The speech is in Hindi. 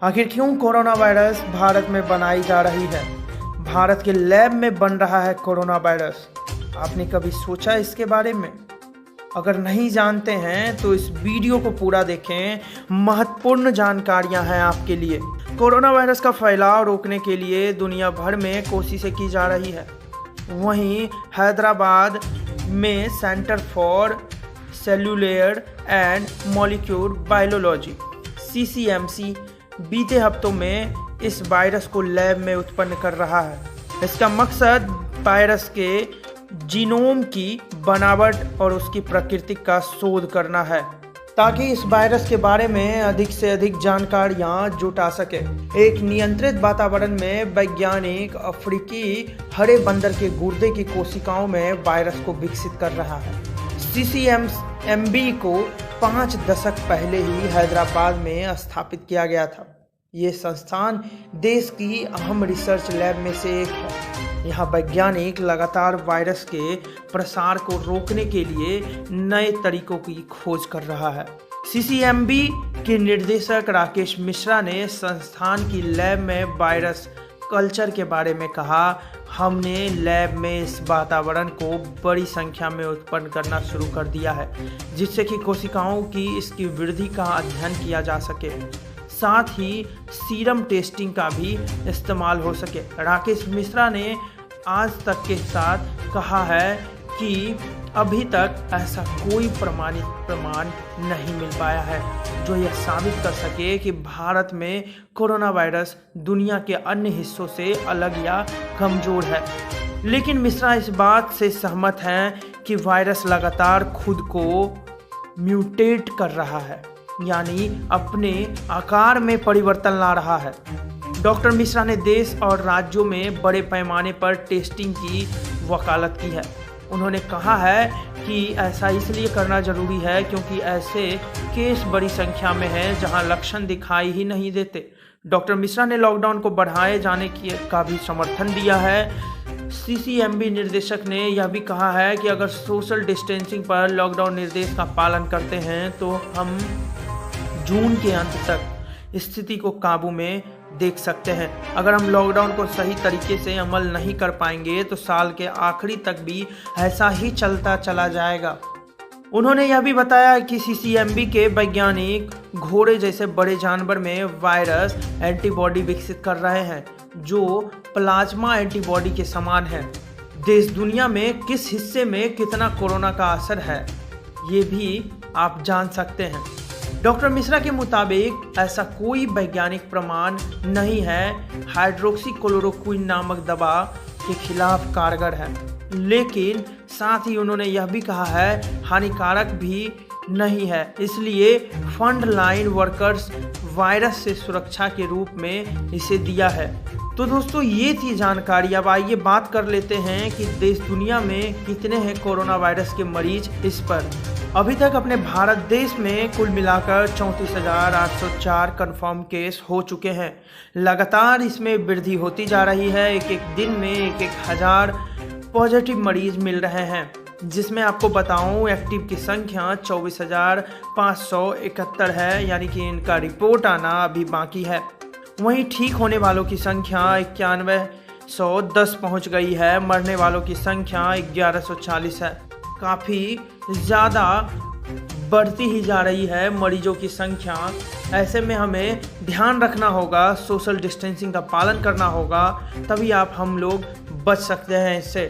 आखिर क्यों कोरोना वायरस भारत में बनाई जा रही है? भारत के लैब में बन रहा है कोरोना वायरस। आपने कभी सोचा इसके बारे में? अगर नहीं जानते हैं तो इस वीडियो को पूरा देखें, महत्वपूर्ण जानकारियां हैं आपके लिए। कोरोना वायरस का फैलाव रोकने के लिए दुनिया भर में कोशिशें की जा रही है। वहीं हैदराबाद में centre for cellular and molecular biology (CCMC) बीते हफ्तों में इस वायरस को लैब में उत्पन्न कर रहा है। इसका मकसद वायरस के जीनोम की बनावट और उसकी प्रकृति का शोध करना है, ताकि इस वायरस के बारे में अधिक से अधिक जानकारियां जुटा सके। एक नियंत्रित वातावरण में वैज्ञानिक अफ्रीकी हरे बंदर के गुर्दे की कोशिकाओं में वायरस को विकसित कर रहा है। CCMB को 5 दशक पहले ही हैदराबाद में स्थापित किया गया था। ये संस्थान देश की अहम रिसर्च लैब में से एक है। यहाँ वैज्ञानिक लगातार वायरस के प्रसार को रोकने के लिए नए तरीकों की खोज कर रहा है। CCMB के निदेशक राकेश मिश्रा ने संस्थान की लैब में वायरस कल्चर के बारे में कहा, हमने लैब में इस वातावरण को बड़ी संख्या में उत्पन्न करना शुरू कर दिया है, जिससे कि कोशिकाओं की इसकी वृद्धि का अध्ययन किया जा सके, साथ ही सीरम टेस्टिंग का भी इस्तेमाल हो सके। राकेश मिश्रा ने आज तक के साथ कहा है कि अभी तक ऐसा कोई प्रमाणित प्रमाण नहीं मिल पाया है जो यह साबित कर सके कि भारत में कोरोना वायरस दुनिया के अन्य हिस्सों से अलग या कमजोर है। लेकिन मिश्रा इस बात से सहमत हैं कि वायरस लगातार खुद को म्यूटेट कर रहा है, यानी अपने आकार में परिवर्तन ला रहा है। डॉक्टर मिश्रा ने देश और राज्यों में बड़े पैमाने पर टेस्टिंग की वकालत की है। उन्होंने कहा है कि ऐसा इसलिए करना जरूरी है क्योंकि ऐसे केस बड़ी संख्या में हैं जहां लक्षण दिखाई ही नहीं देते। डॉक्टर मिश्रा ने लॉकडाउन को बढ़ाए जाने का भी समर्थन दिया है। CCMB निर्देशक ने यह भी कहा है कि अगर सोशल डिस्टेंसिंग पर लॉकडाउन निर्देश का पालन करते हैं तो हम जून के अंत तक स्थिति को काबू में देख सकते हैं। अगर हम लॉकडाउन को सही तरीके से अमल नहीं कर पाएंगे तो साल के आखिरी तक भी ऐसा ही चलता चला जाएगा। उन्होंने यह भी बताया कि CCMB के वैज्ञानिक घोड़े जैसे बड़े जानवर में वायरस एंटीबॉडी विकसित कर रहे हैं जो प्लाज्मा एंटीबॉडी के समान है। देश दुनिया में किस हिस्से में कितना कोरोना का असर है ये भी आप जान सकते हैं। डॉक्टर मिश्रा के मुताबिक ऐसा कोई वैज्ञानिक प्रमाण नहीं है हाइड्रोक्सीक्लोरोक्विन नामक दवा के खिलाफ कारगर है, लेकिन साथ ही उन्होंने यह भी कहा है हानिकारक भी नहीं है, इसलिए फ्रंट लाइन वर्कर्स वायरस से सुरक्षा के रूप में इसे दिया है। तो दोस्तों ये थी जानकारी। अब आइए बात कर लेते हैं कि देश दुनिया में कितने हैं कोरोना वायरस के मरीज। इस पर अभी तक अपने भारत देश में कुल मिलाकर 34,804 कंफर्म केस हो चुके हैं। लगातार इसमें वृद्धि होती जा रही है। एक दिन में एक हजार पॉजिटिव मरीज मिल रहे हैं, जिसमें आपको बताऊं एक्टिव की संख्या 24,571 है, यानी कि इनका रिपोर्ट आना अभी बाकी है। वहीं ठीक होने वालों की संख्या 9110 पहुंच गई है। मरने वालों की संख्या 1140 है। काफ़ी ज़्यादा बढ़ती ही जा रही है मरीजों की संख्या। ऐसे में हमें ध्यान रखना होगा, सोशल डिस्टेंसिंग का पालन करना होगा, तभी हम लोग बच सकते हैं इससे।